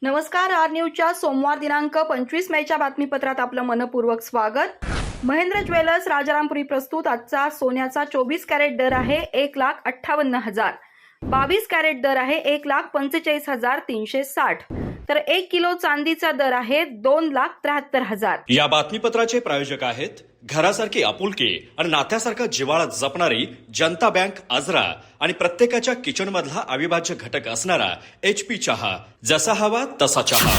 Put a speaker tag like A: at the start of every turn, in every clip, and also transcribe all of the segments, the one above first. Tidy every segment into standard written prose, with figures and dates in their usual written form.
A: नमस्कार, आर न्यूजच्या सोमवार दिनांक 25 मेच्या बातमीपत्रात आपलं मनपूर्वक स्वागत। महेंद्र ज्वेलर्स राजारामपुरी प्रस्तुत आजचा सोन्याचा 24 कॅरेट दर आहे 1,58,000, 22 कॅरेट दर आहे 1,45,360, तर 1 किलो चांदीचा दर आहे 2,73,000।
B: या बातमीपत्राचे प्रायोजक आहेत घरासारखी आपुलकी आणि नात्यासारखा जिव्हाळा जपणारी जनता बँक आजरा आणि प्रत्येकाच्या किचन मधला अविभाज्य घटक असणारा HP चहा, जसा हवा तसा चहा।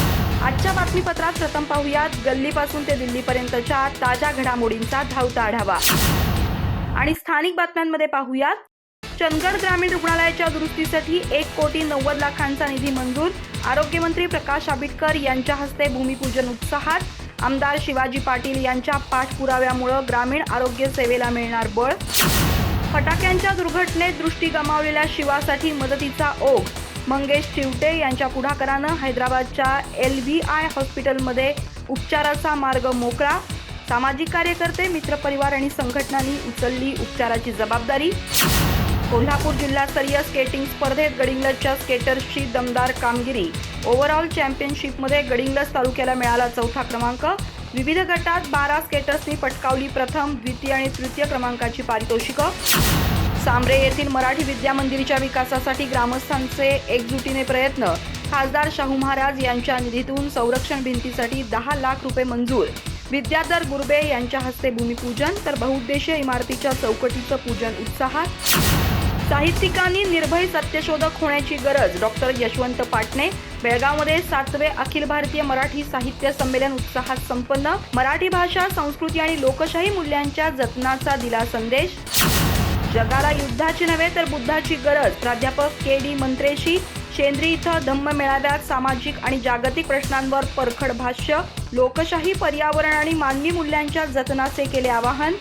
A: आजच्या बातमीपत्रात प्रथम पाहूयात गल्लीपासून ते दिल्लीपर्यंतच्या ताज्या घडामोडींचा धावता आढावा आणि स्थानिक बातम्यांमध्ये पाहूयात चंदगड ग्रामीण रुग्णालयाच्या दुरुस्तीसाठी 1,90,00,000 निधी मंजूर। आरोग्यमंत्री प्रकाश आंबेडकर यांच्या हस्ते भूमिपूजन उत्साहात। आमदार शिवाजी पाटील यांच्या पाठपुराव्यामुळे ग्रामीण आरोग्य सेवेला मिळणार बळ। फटाक्यांच्या दुर्घटनेत दृष्टी गमावलेल्या शिवासाठी मदतीचा ओघ। मंगेश चिवटे यांच्या पुढाकारानं हैदराबादच्या LVI हॉस्पिटलमध्ये उपचाराचा मार्ग मोकळा। सामाजिक कार्यकर्ते, मित्रपरिवार आणि संघटनांनी उचलली उपचाराची जबाबदारी। कोल्हापूर जिल्हास्तरीय स्केटिंग स्पर्धेत गडिंग्लजच्या स्केटर्सची दमदार कामगिरी। ओव्हरऑल चॅम्पियनशिपमध्ये गडिंग्लज तालुक्याला मिळाला चौथा क्रमांक। विविध गटात 12 स्केटर्सनी पटकावली प्रथम, द्वितीय आणि तृतीय क्रमांकाची पारितोषिकं। सांब्रे येथील मराठी विद्या मंदिराच्या विकासासाठी ग्रामस्थांचे एकजुटीने प्रयत्न। खासदार शाहू महाराज यांच्या निधीतून संरक्षण भिंतीसाठी 10 लाख रुपये मंजूर। विद्याधर गुरबे यांच्या हस्ते भूमिपूजन, तर बहुउद्देशीय इमारतीच्या चौकटीचं पूजन उत्साहात। साहित्यिकांनी निर्भय सत्यशोधक होण्याची गरज। डॉक्टर यशवंत पाटणे। बेळगावमध्ये 7वे अखिल भारतीय मराठी साहित्य संमेलन उत्साहात संपन्न। मराठी भाषा, संस्कृती आणि लोकशाही मूल्यांच्या जतनाचा दिला संदेश। जगाला युद्धाची नव्हे तर बुद्धाची गरज। प्राध्यापक KD मंत्रेशी। शेंद्री इथं धम्म मेळाव्यात सामाजिक आणि जागतिक प्रश्नांवर परखड भाष्य। लोकशाही, पर्यावरण आणि मानवी मूल्यांच्या जतनाचे केले आवाहन।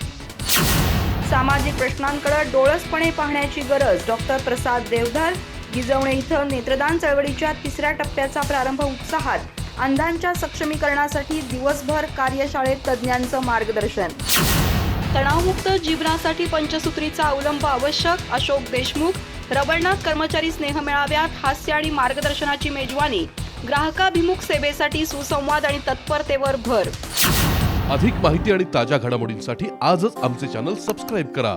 A: सामाजिक प्रश्नांकडे डोळसपणे पाहण्याची गरज। डॉक्टर प्रसाद देवधर। गिजवणे इथं नेत्रदान चळवळीच्या 3ऱ्या टप्प्याचा प्रारंभ उत्साहात। अंधांच्या सक्षमीकरणासाठी दिवसभर कार्यशाळेत तज्ज्ञांचं मार्गदर्शन। तणावमुक्त जीवनासाठी पंचसूत्रीचा अवलंब आवश्यक। अशोक देशमुख। रबरनाथ कर्मचारी स्नेह मेळाव्यात हास्य आणि मार्गदर्शनाची मेजवानी। ग्राहकाभिमुख सेवेसाठी सुसंवाद आणि तत्परतेवर भर।
C: अधिक माहिती आणि ताज्या घडामोडींसाठी आजच आमचे चॅनल सबस्क्राइब करा।